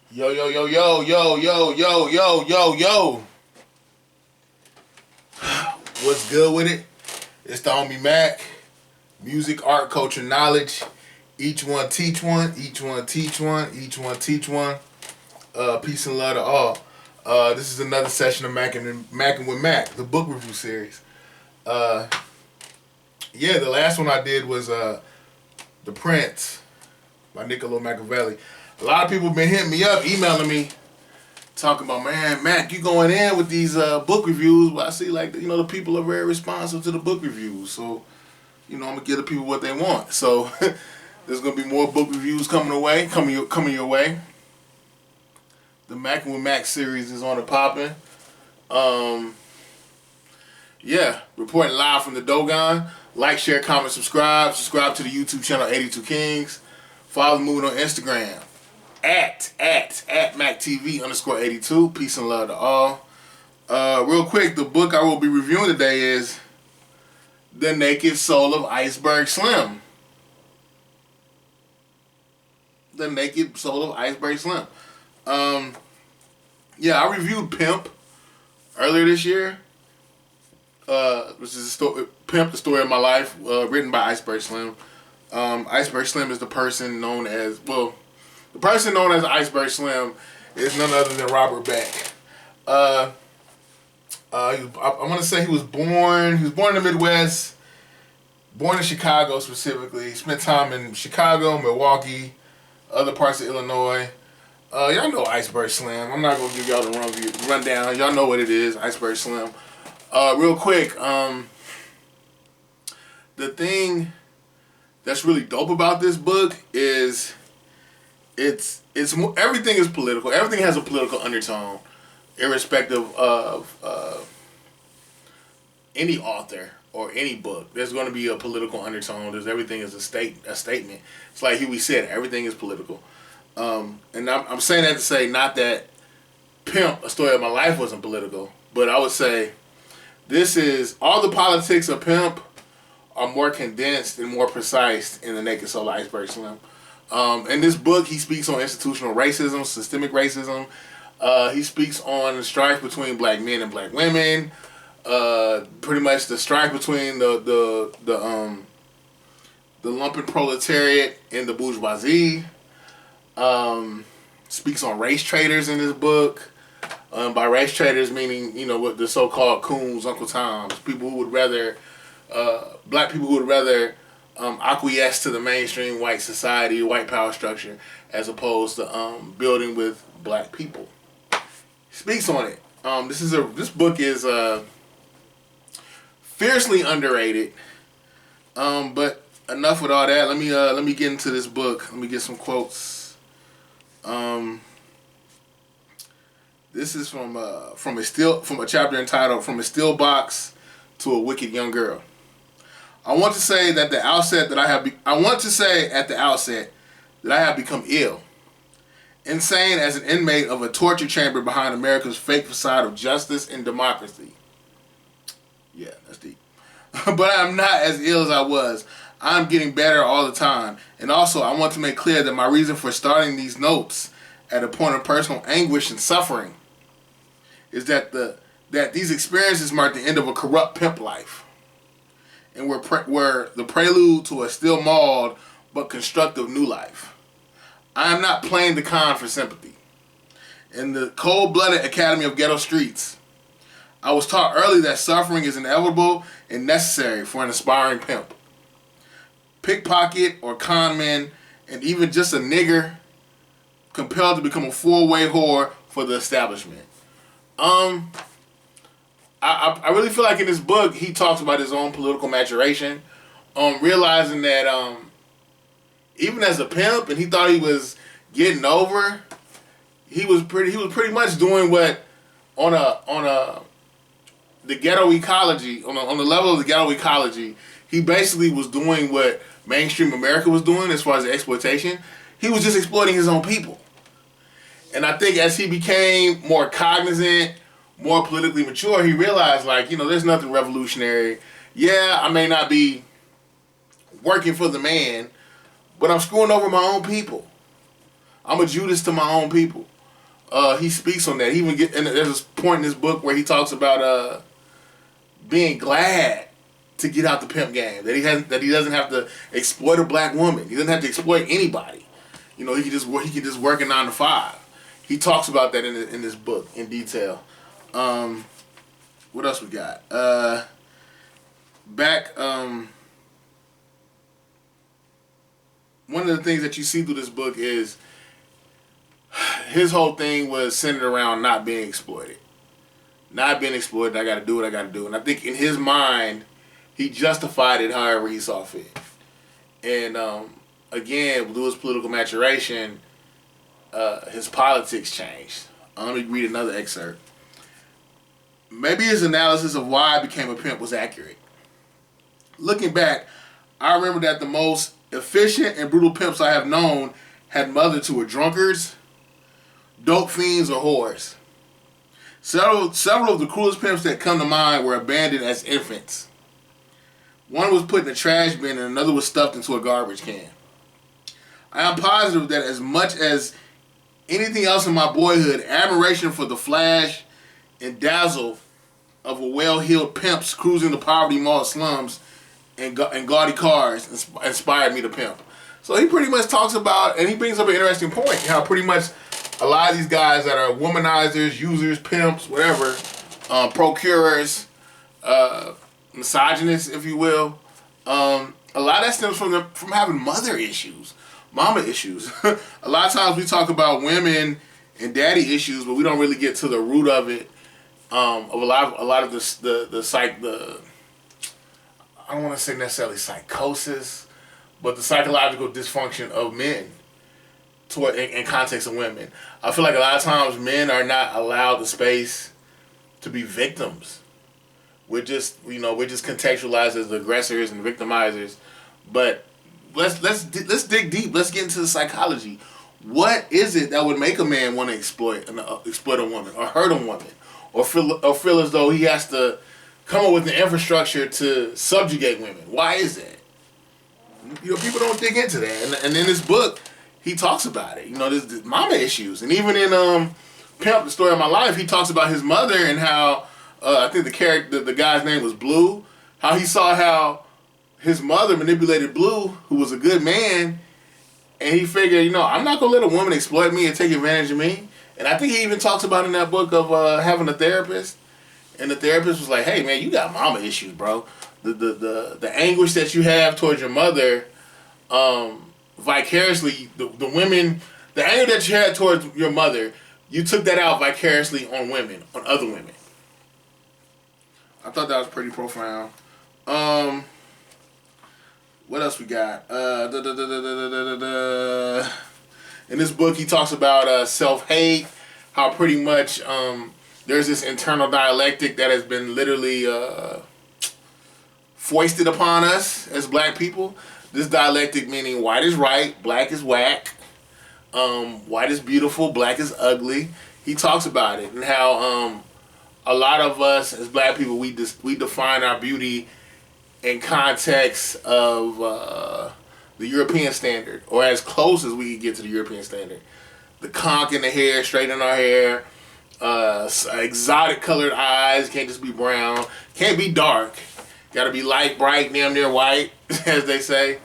Yo, yo, yo, yo, yo, yo, yo, yo, yo, yo. What's good with it? It's the homie Mack. Music, art, culture, knowledge. Each one teach one. Each one teach one. Each one teach one. Peace and love to all. This is another session of Mackin with Mack, the book review series. The last one I did was The Prince by Niccolo Machiavelli. A lot of people have been hitting me up, emailing me, talking about, man, Mac, you going in with these book reviews. Well, I see, the people are very responsive to the book reviews. So, I'm going to give the people what they want. So, there's going to be more book reviews coming your way. The Mackin with Mack series is on the popping. Reporting live from the Dogon. Like, share, comment, subscribe. Subscribe to the YouTube channel 82 Kings. Follow the movement on Instagram. At MACKTV_82. Peace and love to all. Real quick, the book I will be reviewing today is The Naked Soul of Iceberg Slim. The Naked Soul of Iceberg Slim. I reviewed PIMP earlier this year. Which is PIMP, the story of my life, written by Iceberg Slim. Iceberg Slim is the person known as Iceberg Slim is none other than Robert Beck. I want to say he was born in the Midwest, born in Chicago specifically. He spent time in Chicago, Milwaukee, other parts of Illinois. Y'all know Iceberg Slim. I'm not going to give y'all the rundown. Y'all know what it is, Iceberg Slim. Real quick, the thing that's really dope about this book is everything is political. Everything has a political undertone, irrespective of any author or any book. There's going to be a political undertone. Everything is a statement. It's like we said, everything is political. And I'm saying that to say not that PIMP, A Story of My Life, wasn't political, but I would say this is all the politics of PIMP are more condensed and more precise in The Naked Soul of Iceberg Slim. In this book, he speaks on institutional racism, systemic racism. He speaks on the strife between black men and black women. Pretty much the strife between the lumpen proletariat and the bourgeoisie. Speaks on race traders in this book. By race traders meaning, what the so-called coons, Uncle Toms, people who would rather, black people who would rather acquiesce to the mainstream white society, white power structure, as opposed to building with black people. He speaks on it. This book is fiercely underrated. But enough with all that. Let me get into this book. Let me get some quotes. This is from a chapter entitled "From a Steel Box to a Wicked Young Girl." I want to say at the outset that I have become ill, insane as an inmate of a torture chamber behind America's fake facade of justice and democracy. Yeah, that's deep. But I'm not as ill as I was. I'm getting better all the time. And also, I want to make clear that my reason for starting these notes at a point of personal anguish and suffering is that these experiences mark the end of a corrupt pimp life, and were the prelude to a still mauled but constructive new life. I am not playing the con for sympathy. In the cold-blooded academy of ghetto streets, I was taught early that suffering is inevitable and necessary for an aspiring pimp. Pickpocket or con man, and even just a nigger compelled to become a four-way whore for the establishment. I really feel like in this book he talks about his own political maturation, realizing that even as a pimp, and he thought he was getting over, he was pretty much doing what on the ghetto ecology, on the level of the ghetto ecology, he basically was doing what mainstream America was doing as far as the exploitation. He was just exploiting his own people. And I think as he became more cognizant, more politically mature, he realized, there's nothing revolutionary. Yeah, I may not be working for the man, but I'm screwing over my own people. I'm a Judas to my own people. he speaks on that. He even and there's this point in this book where he talks about being glad to get out the pimp game. That he doesn't have to exploit a black woman. He doesn't have to exploit anybody. You know, he can just work a 9 to 5. He talks about that in this book in detail. What else we got? One of the things that you see through this book is his whole thing was centered around not being exploited. Not being exploited, I gotta do what I gotta do. And I think in his mind, he justified it however he saw fit. And again, through his political maturation, his politics changed. Let me read another excerpt. Maybe his analysis of why I became a pimp was accurate. Looking back, I remember that the most efficient and brutal pimps I have known had mothers who were drunkards, dope fiends, or whores. Several of the cruelest pimps that come to mind were abandoned as infants. One was put in a trash bin and another was stuffed into a garbage can. I am positive that as much as anything else in my boyhood, admiration for the flash and dazzle of a well-heeled pimps cruising the poverty-mall slums and gaudy cars inspired me to pimp. So he pretty much talks about, and he brings up an interesting point, how pretty much a lot of these guys that are womanizers, users, pimps, whatever, procurers, misogynists, if you will, a lot of that stems from having mother issues, mama issues. A lot of times we talk about women and daddy issues, but we don't really get to the root of it. Of a lot of the I don't want to say necessarily psychosis, but the psychological dysfunction of men in context of women. I feel like a lot of times men are not allowed the space to be victims. We're just contextualized as aggressors and victimizers. But let's dig deep. Let's get into the psychology. What is it that would make a man want to exploit a woman or hurt a woman, or feel as though he has to come up with the infrastructure to subjugate women? Why is that? People don't dig into that. And in this book, he talks about it. There's mama issues. And even in Pimp, The Story of My Life, he talks about his mother and how, I think the guy's name was Blue, how he saw how his mother manipulated Blue, who was a good man, and he figured, I'm not going to let a woman exploit me and take advantage of me. And I think he even talks about in that book of having a therapist. And the therapist was like, hey, man, you got mama issues, bro. The anguish that you have towards your mother, vicariously, the women, the anger that you had towards your mother, you took that out vicariously on women, on other women. I thought that was pretty profound. What else we got? In this book, he talks about self-hate, how pretty much there's this internal dialectic that has been literally foisted upon us as black people. This dialectic meaning white is right, black is whack, white is beautiful, black is ugly. He talks about it and how a lot of us as black people, we define our beauty in context of the European standard, or as close as we can get to the European standard. The conch in the hair, straight in our hair, exotic colored eyes, can't just be brown, can't be dark, gotta be light, bright, damn near white, as they say.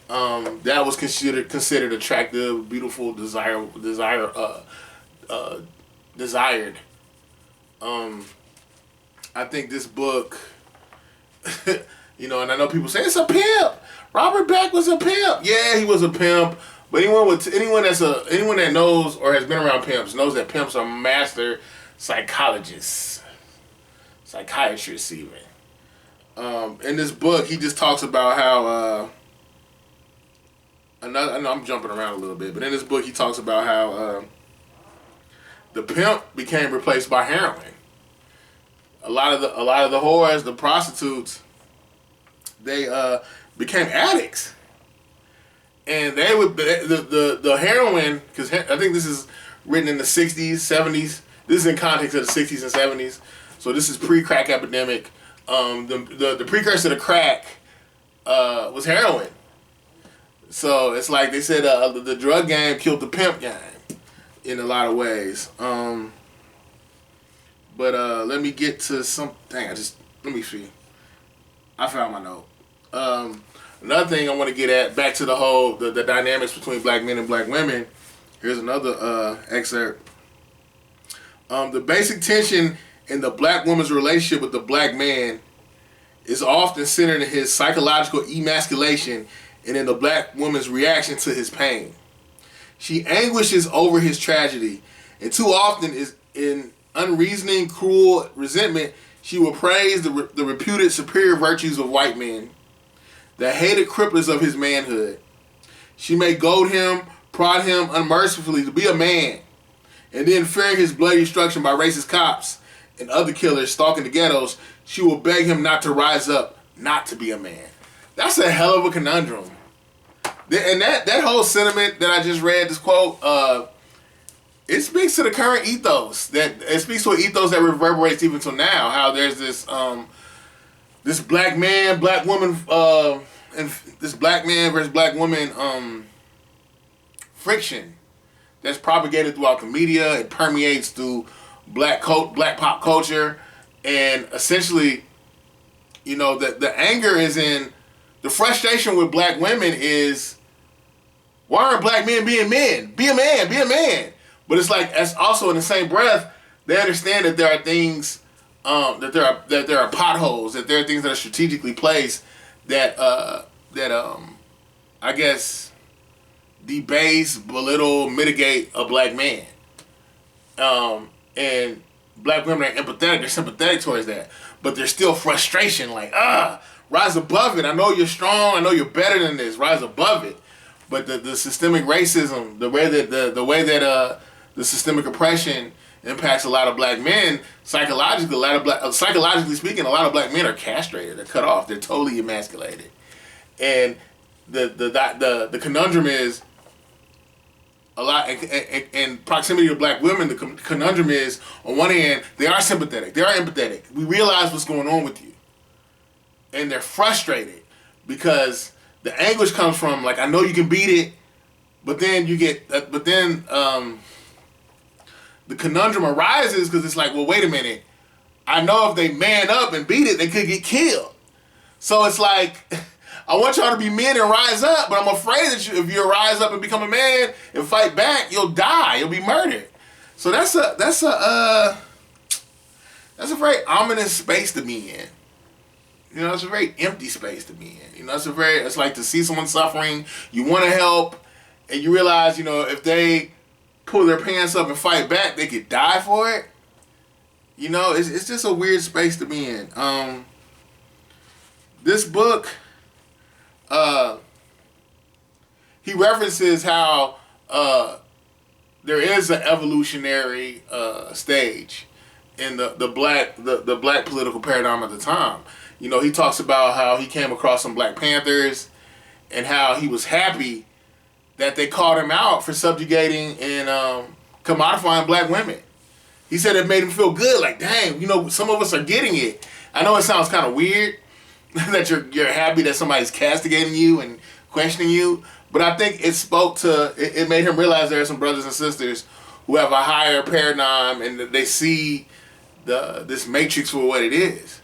That was considered attractive, beautiful, desired. I think this book, and I know people say it's a pimp. Robert Beck was a pimp. Yeah, he was a pimp. But anyone that knows or has been around pimps knows that pimps are master psychologists, psychiatrists even. In this book, he just talks about how I know I'm jumping around a little bit, but in this book, he talks about how the pimp became replaced by heroin. A lot of the whores, the prostitutes, they became addicts. And they would the heroin, because I think this is written in the 60s, 70s. This is in context of the 60s and 70s. So this is pre-crack epidemic. The precursor to crack was heroin. So it's like they said the drug game killed the pimp game. in a lot of ways. But let me get to some. Dang, let me see. I found my note. Another thing I want to get at, back to the whole the dynamics between black men and black women. Here's another excerpt. The basic tension in the black woman's relationship with the black man is often centered in his psychological emasculation and in the black woman's reaction to his pain. She anguishes over his tragedy, and too often is in unreasoning, cruel resentment, she will praise the reputed superior virtues of white men, the hated cripplers of his manhood. She may goad him, prod him unmercifully to be a man, and then, fearing his bloody destruction by racist cops and other killers stalking the ghettos, she will beg him not to rise up, not to be a man. That's a hell of a conundrum. And that whole sentiment that I just read, this quote, it speaks to the current ethos. It speaks to an ethos that reverberates even till now. How there's this this black man, black woman, and this black man versus black woman friction that's propagated throughout the media. It permeates through black pop culture, and essentially, you know, the anger is in the frustration with black women is, why aren't black men being men? Be a man, be a man. But it's like, as also in the same breath, they understand that there are things, that there are potholes, that there are things that are strategically placed that I guess debase, belittle, mitigate a black man. And black women are empathetic, they're sympathetic towards that. But there's still frustration, like, rise above it. I know you're strong, I know you're better than this, rise above it. But the systemic racism, the way that the systemic oppression impacts a lot of black men psychologically. Psychologically speaking, a lot of black men are castrated, they're cut off, they're totally emasculated. And the conundrum is a lot, and proximity to black women. The conundrum is, on one hand, they are sympathetic, they are empathetic. We realize what's going on with you, and they're frustrated because the anguish comes from, like, I know you can beat it, but then the conundrum arises because it's like, well, wait a minute. I know if they man up and beat it, they could get killed. So it's like, I want y'all to be men and rise up, but I'm afraid that if you rise up and become a man and fight back, you'll die. You'll be murdered. So that's a very ominous space to be in. You know, it's a very empty space to be in. You know, it's like to see someone suffering, you want to help, and you realize, you know, if they pull their pants up and fight back, they could die for it. You know, it's just a weird space to be in. This book, he references how there is an evolutionary stage in the black political paradigm at the time. You know, he talks about how he came across some Black Panthers and how he was happy that they called him out for subjugating and commodifying black women. He said it made him feel good, like, dang, you know, some of us are getting it. I know it sounds kind of weird that you're happy that somebody's castigating you and questioning you, but I think it spoke to, it made him realize there are some brothers and sisters who have a higher paradigm and that they see this matrix for what it is.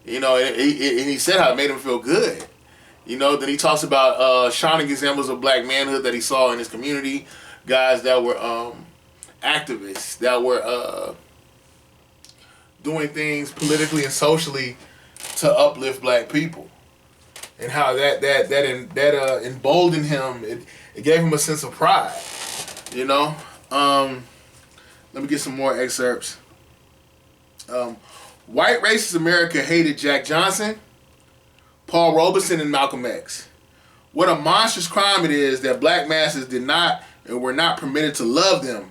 You know, and he said how it made him feel good. You know, then he talks about shining examples of black manhood that he saw in his community, guys that were activists, that were doing things politically and socially to uplift black people, and how that emboldened him. It gave him a sense of pride. You know, let me get some more excerpts. White racist America hated Jack Johnson, Paul Robeson, and Malcolm X. What a monstrous crime it is that black masses did not and were not permitted to love them,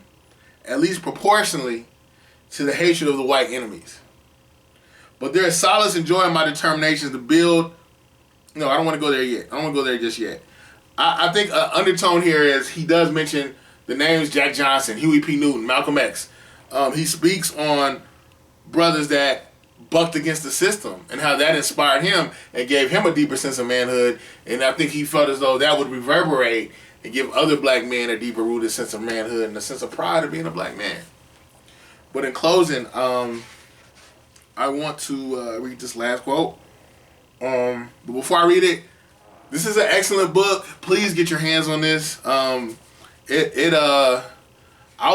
at least proportionally to the hatred of the white enemies. But there is solace and joy in my determination to build. No, I don't want to go there yet. I don't want to go there just yet. I think an undertone here is he does mention the names Jack Johnson, Huey P. Newton, Malcolm X. He speaks on brothers that bucked against the system and how that inspired him and gave him a deeper sense of manhood. And I think he felt as though that would reverberate and give other black men a deeper rooted sense of manhood and a sense of pride of being a black man. But in closing, I want to read this last quote. But before I read it, this is an excellent book. Please get your hands on this. I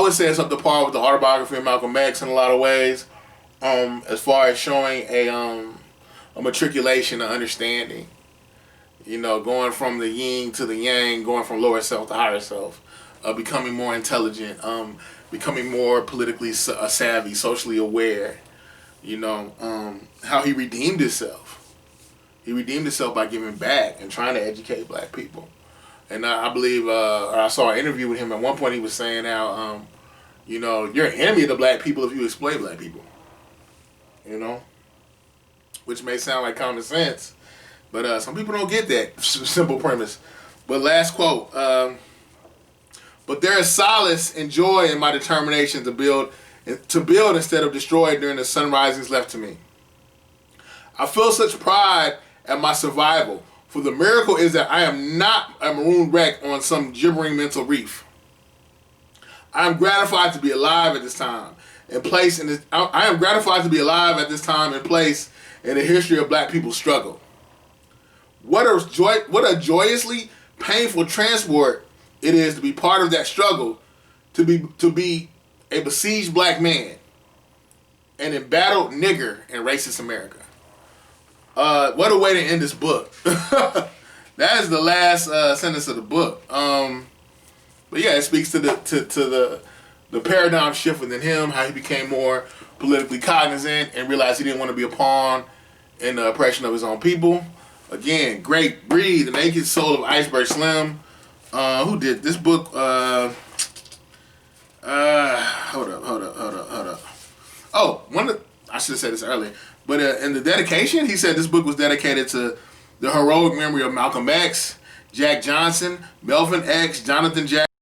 would say it's up to par with the autobiography of Malcolm X in a lot of ways, as far as showing a matriculation, an understanding. You know, going from the yin to the yang, going from lower self to higher self, becoming more intelligent, becoming more politically savvy, socially aware. You know, how he redeemed himself. He redeemed himself by giving back and trying to educate black people. And I believe, I saw an interview with him at one point. He was saying how, you know, you're an enemy of the black people if you exploit black people. You know, which may sound like common sense, but some people don't get that simple premise. But last quote. But there is solace and joy in my determination to build instead of destroy during the sunrisings left to me. I feel such pride at my survival, for the miracle is that I am not a maroon wreck on some gibbering mental reef. I am gratified to be alive at this time and place in this. I am gratified to be alive at this time and place in the history of black people's struggle. What a joyously painful transport it is to be part of that struggle, to be a besieged black man, an embattled nigger in racist America. What a way to end this book. That is the last sentence of the book. But yeah, it speaks to the paradigm shift within him, how he became more politically cognizant and realized he didn't want to be a pawn in the oppression of his own people. Again, great read, The Naked Soul of Iceberg Slim. Who did this book? Hold up. Oh, I should have said this earlier. But in the dedication, he said this book was dedicated to the heroic memory of Malcolm X, Jack Johnson, Melvin X, Jonathan Jackson,